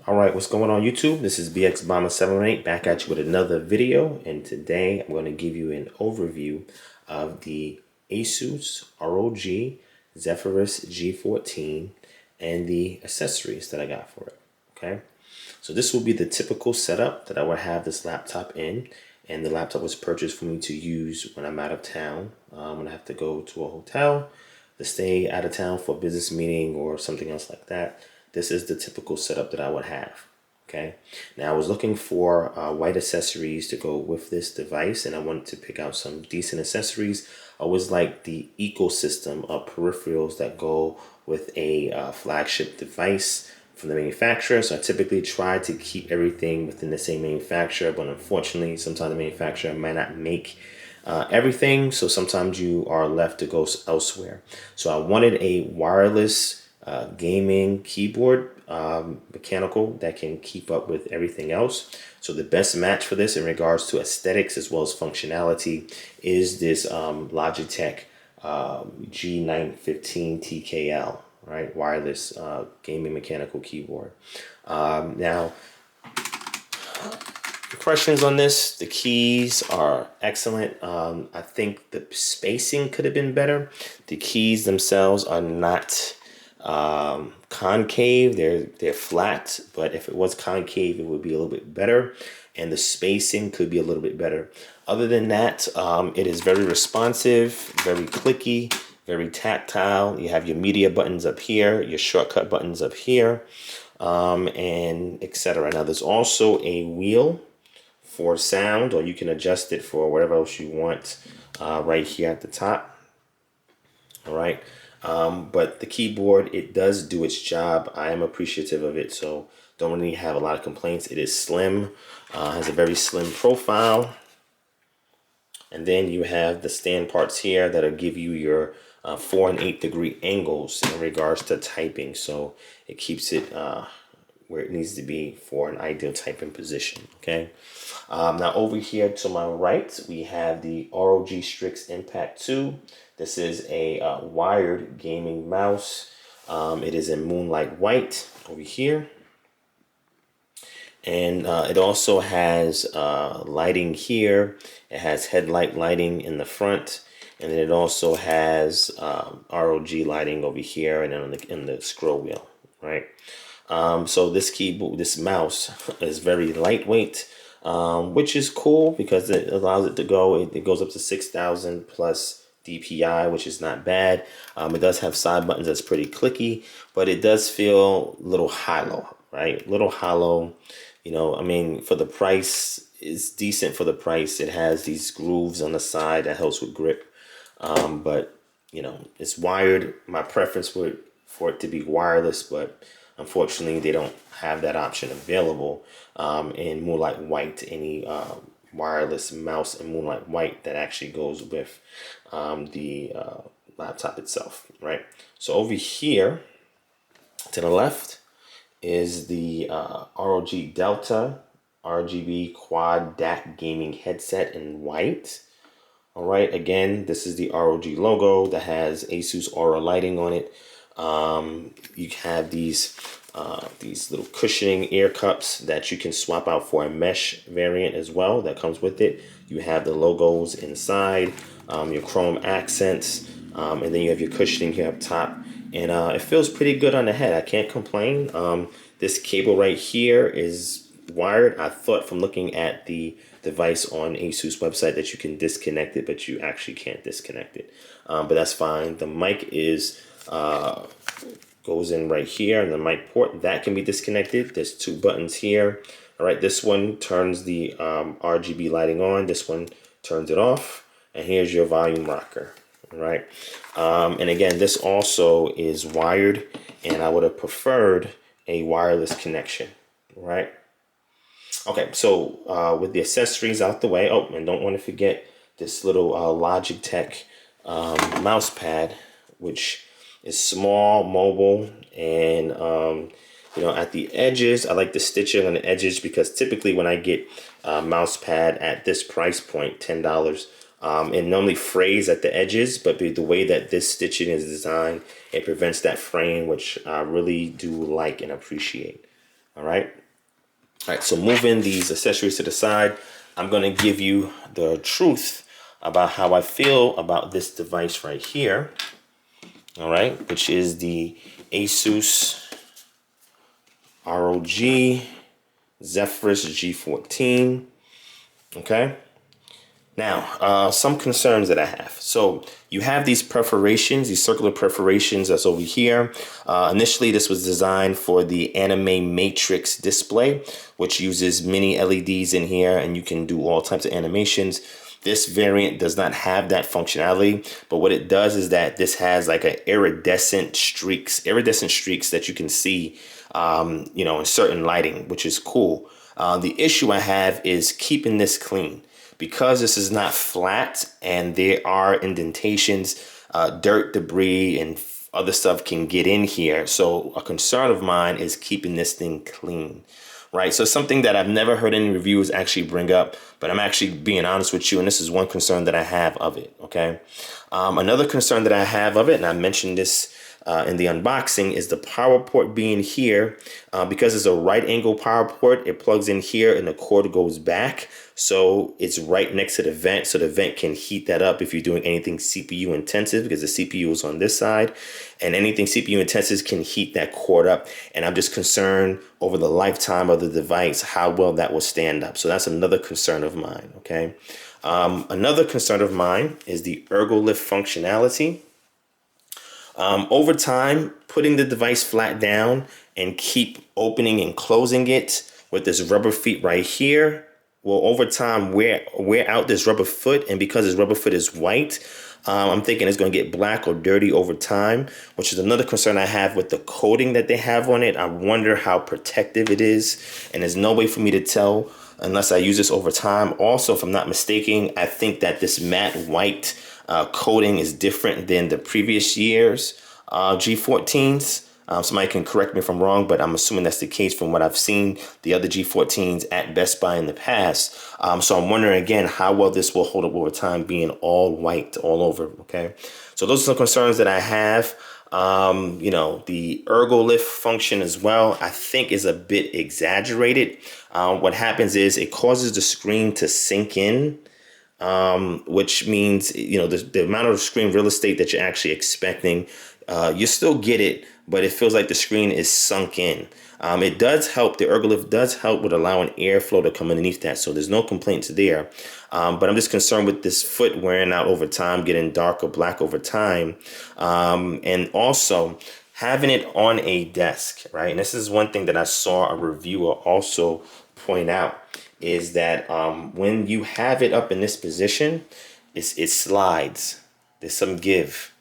Alright, what's going on YouTube? This is BXBomber718 back at you with another video, and today I'm going to give you an overview of the Asus ROG Zephyrus G14 and the accessories that I got for it. Okay, so this will be the typical setup that I would have this laptop in, and the laptop was purchased for me to use when I'm out of town, when I have to go to a hotel, to stay out of town for a business meeting or something else like that. This is the typical setup that I would have. Okay, now I was looking for white accessories to go with this device, and I wanted to pick out some decent accessories. I always like the ecosystem of peripherals that go with a flagship device from the manufacturer. So I typically try to keep everything within the same manufacturer, but unfortunately sometimes the manufacturer might not make everything, so sometimes you are left to go elsewhere. So I wanted a wireless gaming keyboard, mechanical, that can keep up with everything else. So the best match for this in regards to aesthetics as well as functionality is this Logitech G915 TKL, right? Wireless gaming mechanical keyboard. Now, impressions on this: the keys are excellent. I think the spacing could have been better. The keys themselves are not concave, they're flat, but if it was concave it would be a little bit better, and the spacing could be a little bit better. Other than that, it is very responsive, very clicky, very tactile. You have your media buttons up here, your shortcut buttons up here, and etc. Now there's also a wheel for sound, or you can adjust it for whatever else you want right here at the top. All right. But the keyboard, it does do its job. I am appreciative of it, so don't really have a lot of complaints. It is slim, has a very slim profile. And then you have the stand parts here that'll give you your 4 and 8 degree angles in regards to typing. So it keeps it where it needs to be for an ideal typing position. Okay. Now over here to my right, we have the ROG Strix Impact 2. This is a wired gaming mouse. It is in Moonlight White over here. And it also has lighting here. It has headlight lighting in the front. And then it also has ROG lighting over here and then in the scroll wheel, right? So this keyboard, this mouse is very lightweight, which is cool because it allows it to go. It goes up to 6,000 plus DPI, which is not bad. It does have side buttons that's pretty clicky, but it does feel a little hollow, right? A little hollow. You know, I mean, for the price, it's decent for the price. It has these grooves on the side that helps with grip. But, you know, it's wired. My preference would for it to be wireless, but unfortunately, they don't have that option available in Moonlight White. Any wireless mouse in Moonlight White that actually goes with the laptop itself, right? So over here to the left is the ROG Delta RGB Quad DAC gaming headset in white. All right, again, this is the ROG logo that has Asus Aura lighting on it. You have these little cushioning ear cups that you can swap out for a mesh variant as well that comes with it. You have the logos inside, your chrome accents, and then you have your cushioning here up top. And it feels pretty good on the head. I can't complain. This cable right here is wired. I thought from looking at the device on Asus website that you can disconnect it, but you actually can't disconnect it. But that's fine. The mic is goes in right here, and the mic port that can be disconnected. There's 2 buttons here. All right, this one turns the RGB lighting on. This one turns it off. And here's your volume rocker. All right, and again, this also is wired, and I would have preferred a wireless connection. Right. Okay, so with the accessories out the way, oh, and don't want to forget this little Logitech mouse pad, which is small, mobile, and you know, at the edges, I like the stitching on the edges because typically when I get a mouse pad at this price point, $10, it normally frays at the edges, but the way that this stitching is designed, it prevents that fraying, which I really do like and appreciate. All right. All right, so moving these accessories to the side, I'm going to give you the truth about how I feel about this device right here. All right, which is the Asus ROG Zephyrus G14. Okay. Now, some concerns that I have. So you have these perforations, these circular perforations that's over here. Initially, this was designed for the anime matrix display, which uses mini LEDs in here, and you can do all types of animations. This variant does not have that functionality, but what it does is that this has like an iridescent streaks that you can see, you know, in certain lighting, which is cool. The issue I have is keeping this clean. Because this is not flat and there are indentations, dirt, debris, and other stuff can get in here. So a concern of mine is keeping this thing clean, right? So something that I've never heard any reviewers actually bring up, but I'm actually being honest with you, and this is one concern that I have of it, okay? Another concern that I have of it, and I mentioned this in the unboxing, is the power port being here. Because it's a right angle power port, it plugs in here and the cord goes back. So it's right next to the vent, so the vent can heat that up if you're doing anything CPU intensive, because the CPU is on this side, and anything CPU intensive can heat that cord up. And I'm just concerned over the lifetime of the device how well that will stand up. So that's another concern of mine, okay? Another concern of mine is the ergo-lift functionality. Over time, putting the device flat down and keep opening and closing it with this rubber feet right here will over time wear out this rubber foot. And because this rubber foot is white, I'm thinking it's going to get black or dirty over time, which is another concern I have with the coating that they have on it. I wonder how protective it is, and there's no way for me to tell unless I use this over time. Also, if I'm not mistaken, I think that this matte white coating is different than the previous year's G14s. Somebody can correct me if I'm wrong, but I'm assuming that's the case from what I've seen the other G14s at Best Buy in the past. So I'm wondering again how well this will hold up over time being all white all over, okay? So those are some concerns that I have. You know, the ergo lift function as well, I think is a bit exaggerated. What happens is it causes the screen to sink in, which means, you know, the amount of screen real estate that you're actually expecting, you still get it, but it feels like the screen is sunk in. It does help, the ergolift does help with allowing airflow to come underneath that, so there's no complaints there. But I'm just concerned with this foot wearing out over time, getting dark or black over time. And also having it on a desk, right? And this is one thing that I saw a reviewer also point out, is that when you have it up in this position, it slides. There's some give.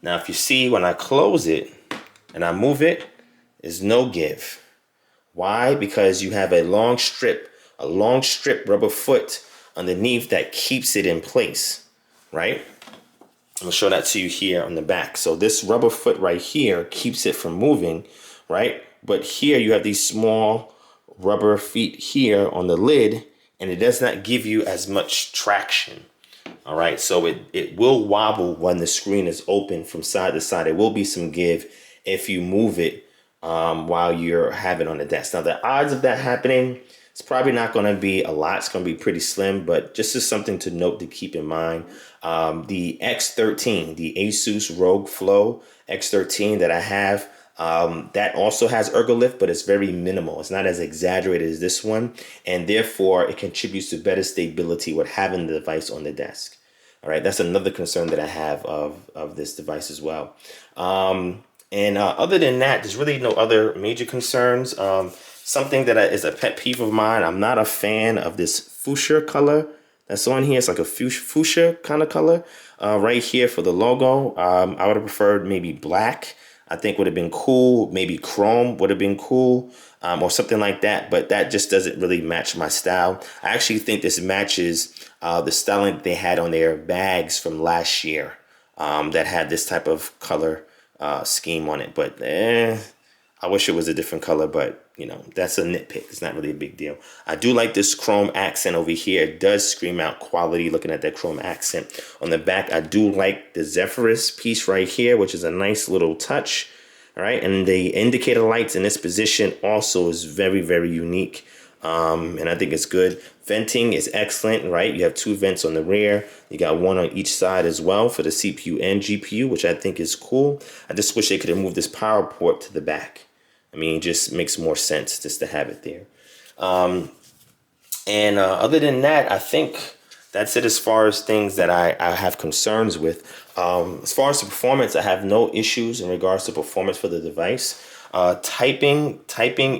Now, if you see when I close it and I move it, there's no give. Why? Because you have a long strip rubber foot underneath that keeps it in place, right? I'm gonna show that to you here on the back. So this rubber foot right here keeps it from moving, right? But here you have these small rubber feet here on the lid, and it does not give you as much traction. All right, so it will wobble when the screen is open from side to side. There will be some give if you move it while you're having it on the desk. Now, the odds of that happening, it's probably not going to be a lot. It's going to be pretty slim, but just as something to note to keep in mind. The X13, the Asus ROG Flow X13 that I have, that also has ergolift, but it's very minimal. It's not as exaggerated as this one, and therefore it contributes to better stability with having the device on the desk. All right, that's another concern that I have of this device as well. And other than that, there's really no other major concerns. Something that is a pet peeve of mine, I'm not a fan of this fuchsia color that's on here. It's like a fuchsia kind of color right here for the logo. I would have preferred maybe black. I think would have been cool. Maybe chrome would have been cool, or something like that. But that just doesn't really match my style. I actually think this matches the styling that they had on their bags from last year that had this type of color scheme on it. But I wish it was a different color, but you know, that's a nitpick. It's not really a big deal. I do like this chrome accent over here. It does scream out quality looking at that chrome accent. On the back, I do like the Zephyrus piece right here, which is a nice little touch. All right, and the indicator lights in this position also is very, very unique. And I think it's good. Venting is excellent, right? You have 2 vents on the rear. You got 1 on each side as well for the CPU and GPU, which I think is cool. I just wish they could have moved this power port to the back. I mean, it just makes more sense just to have it there. Other than that, I think that's it as far as things that I have concerns with. As far as the performance, I have no issues in regards to performance for the device. Typing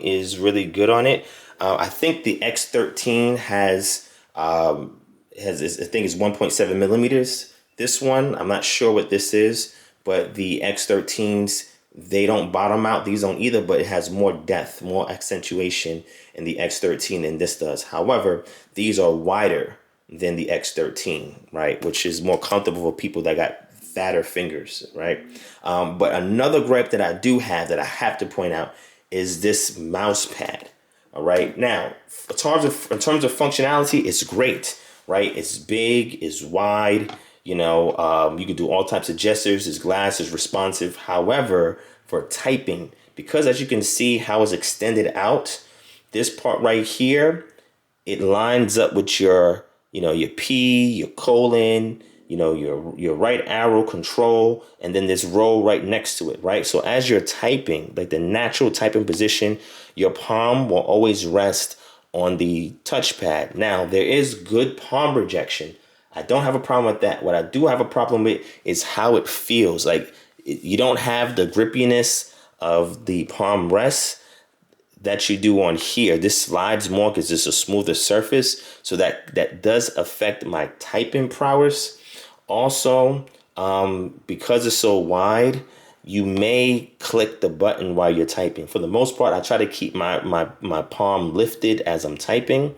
is really good on it. I think the X13 has I think it's 1.7 millimeters. This one, I'm not sure what this is, but the X13s, they don't bottom out. These don't either, but it has more depth, more accentuation in the X13 than this does. However, these are wider than the X13, right? Which is more comfortable for people that got fatter fingers, right? But another gripe that I do have that I have to point out is this mouse pad. All right. Now, in terms of functionality, it's great, right? It's big, it's wide. You know, you can do all types of gestures. It's glass, it's responsive. However, for typing, because as you can see how it's extended out, this part right here, it lines up with your, you know, your P, your colon, you know, your right arrow control, and then this row right next to it, right? So as you're typing, like the natural typing position, your palm will always rest on the touchpad. Now, there is good palm rejection. I don't have a problem with that. What I do have a problem with is how it feels. Like you don't have the grippiness of the palm rest that you do on here. This slides more because it's a smoother surface. So that does affect my typing prowess. Also, because it's so wide, you may click the button while you're typing. For the most part, I try to keep my palm lifted as I'm typing.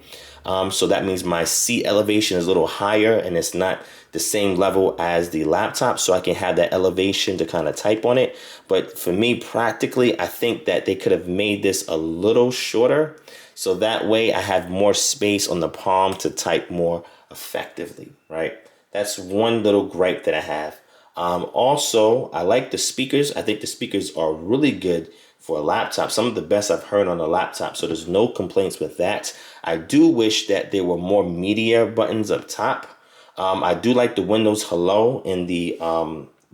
So that means my seat elevation is a little higher and it's not the same level as the laptop, so I can have that elevation to kind of type on it. But for me, practically, I think that they could have made this a little shorter, so that way I have more space on the palm to type more effectively, right? That's one little gripe that I have. Also, I like the speakers. I think the speakers are really good for a laptop. Some of the best I've heard on a laptop, so there's no complaints with that. I do wish that there were more media buttons up top. I do like the Windows Hello in the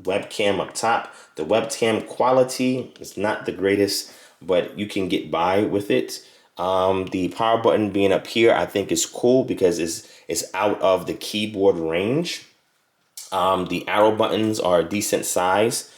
webcam up top. The webcam quality is not the greatest, but you can get by with it. The power button being up here, I think is cool because it's out of the keyboard range. The arrow buttons are a decent size,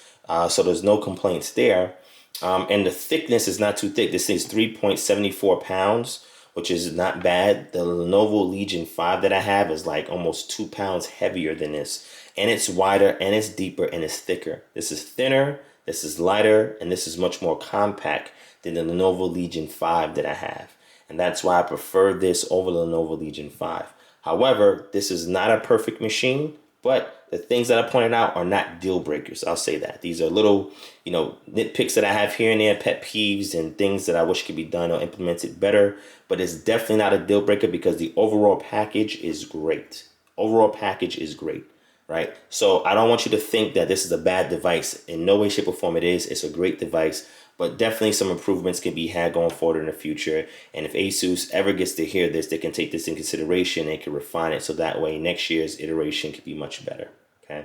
so there's no complaints there. And the thickness is not too thick. This thing's 3.74 pounds, which is not bad. The Lenovo Legion 5 that I have is like almost 2 pounds heavier than this. And it's wider, and it's deeper, and it's thicker. This is thinner, this is lighter, and this is much more compact than the Lenovo Legion 5 that I have. And that's why I prefer this over the Lenovo Legion 5. However, this is not a perfect machine, but the things that I pointed out are not deal breakers. I'll say that. These are little, you know, nitpicks that I have here and there, pet peeves and things that I wish could be done or implemented better. But it's definitely not a deal breaker because the overall package is great. Overall package is great, right? So I don't want you to think that this is a bad device. In no way, shape, or form it is. It's a great device. But definitely some improvements can be had going forward in the future. And if Asus ever gets to hear this, they can take this in consideration and can refine it. So that way next year's iteration can be much better. Okay.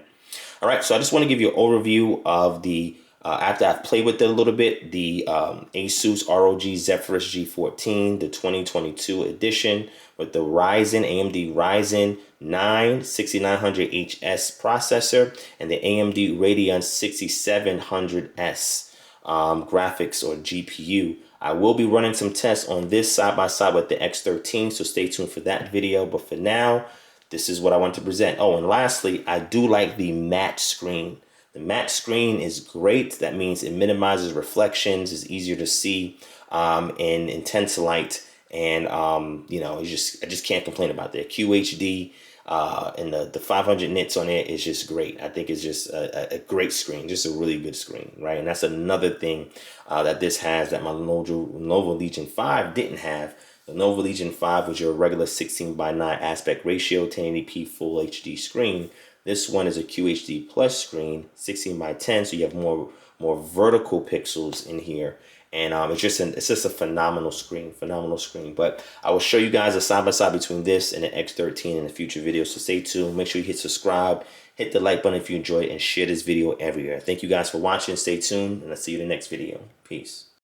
All right. So I just want to give you an overview of the, after I've played with it a little bit, the Asus ROG Zephyrus G14, the 2022 edition with the Ryzen, AMD Ryzen 9 6900HS processor and the AMD Radeon 6700S. Graphics or GPU. I will be running some tests on this side by side with the X13, so stay tuned for that video. But for now, this is what I want to present. Oh, and lastly, I do like the matte screen. The matte screen is great. That means it minimizes reflections, is easier to see in intense light, and you know, I just can't complain about that. QHD. And the 500 nits on it is just great. I think it's just a great screen, just a really good screen, right? And that's another thing that this has that my Lenovo Legion 5 didn't have. The Lenovo Legion 5 was your regular 16:9 aspect ratio, 1080p full HD screen. This one is a QHD plus screen, 16 by 10, so you have more vertical pixels in here. And it's just a phenomenal screen, But I will show you guys a side by side between this and the X13 in the future videos. So stay tuned. Make sure you hit subscribe, hit the like button if you enjoyed, and share this video everywhere. Thank you guys for watching. Stay tuned, and I'll see you in the next video. Peace.